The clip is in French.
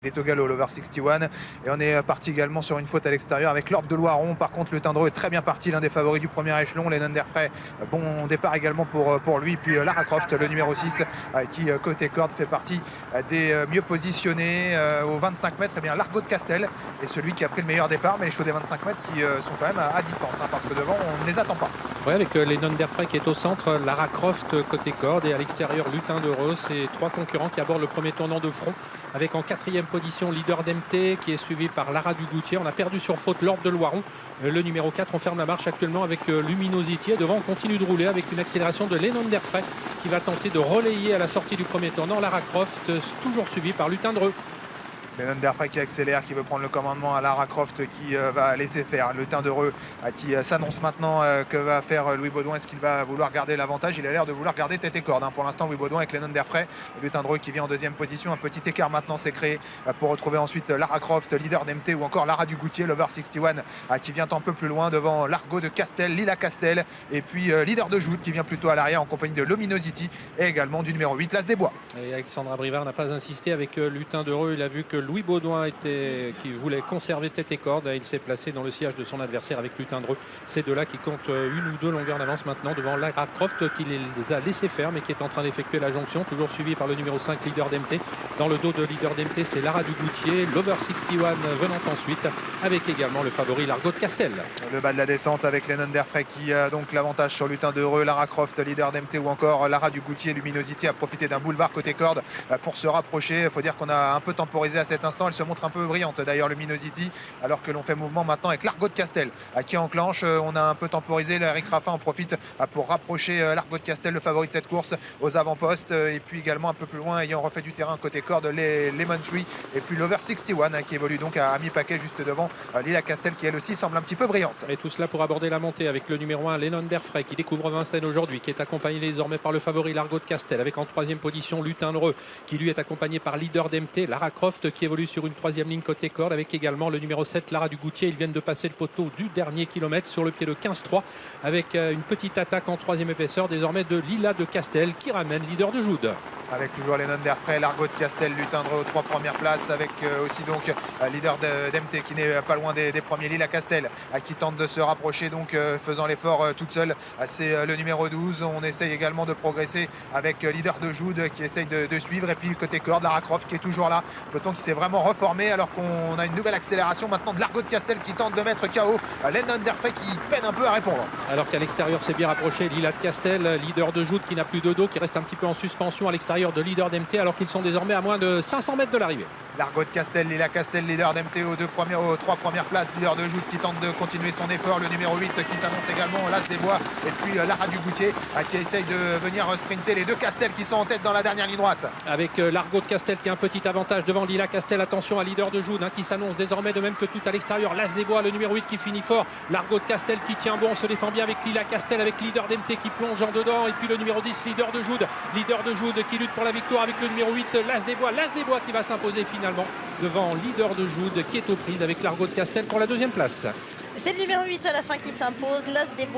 Les Togalo, l'over 61, et on est parti également sur une faute à l'extérieur avec l'Orbe de Loiron. Par contre, le Tindreux est très bien parti, l'un des favoris du premier échelon. Lennon Derfray, bon départ également pour lui. Puis Lara Croft, le numéro 6, qui côté corde fait partie des mieux positionnés aux 25 mètres. Et bien L'Argot de Castel est celui qui a pris le meilleur départ, mais les chevaux des 25 mètres qui sont quand même à distance, parce que devant on ne les attend pas. Oui, avec Lennon Derfray qui est au centre, Lara Croft côté corde, et à l'extérieur Lutin d'Heureux. C'est trois concurrents qui abordent le premier tournant de front, avec en quatrième position Leader d'MT qui est suivi par Lara Dugoutier. On a perdu sur faute l'Orbe de Loiron, le numéro 4. On ferme la marche actuellement avec Luminosity, et devant on continue de rouler avec une accélération de Lennon Derfray qui va tenter de relayer à la sortie du premier tournant Lara Croft, toujours suivi par Lutin d'Heureux. Lennon Derfray qui accélère, qui veut prendre le commandement à Lara Croft qui va laisser faire. Le Tindreux qui s'annonce maintenant que va faire Louis Baudouin. Est-ce qu'il va vouloir garder l'avantage? Il a l'air de vouloir garder tête et corde. Pour l'instant, Louis Baudouin avec Lennon Derfray. Le Tindreux qui vient en deuxième position. Un petit écart maintenant s'est créé pour retrouver ensuite Lara Croft, leader d'MT, ou encore Lara Dugoutier, l'over 61, qui vient un peu plus loin devant l'Argot de Castel, Lila Castel, et puis leader de Joute qui vient plutôt à l'arrière en compagnie de Luminosity et également du numéro 8, L'As des Bois. Et Alexandra Brivard n'a pas insisté avec Lutin d'Heureux. Il a vu que Louis Baudouin qui voulait conserver tête et corde. Il s'est placé dans le sillage de son adversaire avec Lutin d'Heureux. Ces deux-là qui comptent une ou deux longueurs d'avance maintenant devant Lara Croft qui les a laissés faire, mais qui est en train d'effectuer la jonction, toujours suivi par le numéro 5, Leader d'MT. Dans le dos de Leader d'MT, c'est Lara Dugoutier, l'over 61 venant ensuite, avec également le favori l'Argot de Castel. Le bas de la descente avec Lennon Derfray qui a donc l'avantage sur Lutin d'Heureux, Lara Croft, leader d'MT, ou encore Lara Dugoutier. Luminosity a profité d'un boulevard côté corde pour se rapprocher. Il faut dire qu'on a un peu temporisé à cet instant. Elle se montre un peu brillante d'ailleurs, Luminosity, alors que l'on fait mouvement maintenant avec l'Argot de Castel qui enclenche. On a un peu temporisé. Eric Raffin en profite pour rapprocher l'Argot de Castel, le favori de cette course, aux avant-postes, et puis également un peu plus loin, ayant refait du terrain côté corde, les Lemon Tree, et puis l'Over 61 qui évolue donc à mi-paquet juste devant Lila Castel, qui elle aussi semble un petit peu brillante. Et tout cela pour aborder la montée avec le numéro 1, Lennon Derfray, qui découvre Vincennes aujourd'hui, qui est accompagné désormais par le favori l'Argot de Castel, avec en troisième position Lutin d'Heureux, qui lui est accompagné par Leader d'MT, Lara Croft qui évolue sur une troisième ligne côté corde, avec également le numéro 7, Lara Dugoutier. Ils viennent de passer le poteau du dernier kilomètre sur le pied de 15-3, avec une petite attaque en troisième épaisseur désormais de Lila de Castel qui ramène Leader de Joude. Avec toujours Lennon Derfray, l'Argot de Castel, Lutin d'Heureux aux trois premières places, avec aussi donc leader d'MT qui n'est pas loin des premiers, Lila Castel qui tente de se rapprocher, donc faisant l'effort toute seule. C'est le numéro 12. On essaye également de progresser avec leader de Joude qui essaye de suivre, et puis côté corde Lara Croft qui est toujours là, peloton qui s'est vraiment reformé, alors qu'on a une nouvelle accélération maintenant de l'Argot de Castel qui tente de mettre KO Lennon Derfray qui peine un peu à répondre. Alors qu'à l'extérieur c'est bien rapproché Lila de Castel, leader de Joude qui n'a plus de dos, qui reste un petit peu en suspension à l'extérieur de leader d'MT, alors qu'ils sont désormais à moins de 500 mètres de l'arrivée. L'Argot de Castel, Lila Castel, leader d'MT aux trois premières places, leader de Joute qui tente de continuer son effort, le numéro 8 qui s'annonce également, L'As des Bois, et puis Lara Dugoutier qui essaye de venir sprinter les deux Castel qui sont en tête dans la dernière ligne droite. Avec l'Argot de Castel qui a un petit avantage devant Lila Castel. Attention à leader de Joude qui s'annonce désormais, de même que tout à l'extérieur. L'As des Bois, le numéro 8 qui finit fort. L'Argot de Castel qui tient bon, se défend bien avec Lila Castel, avec leader d'MT qui plonge en dedans, et puis le numéro 10, leader de Joude. Leader de Joude qui lutte pour la victoire avec le numéro 8, L'As des Bois. L'As des Bois qui va s'imposer finalement devant leader de Joude qui est aux prises avec l'Argot de Castel pour la deuxième place. C'est le numéro 8 à la fin qui s'impose, L'As des Bois.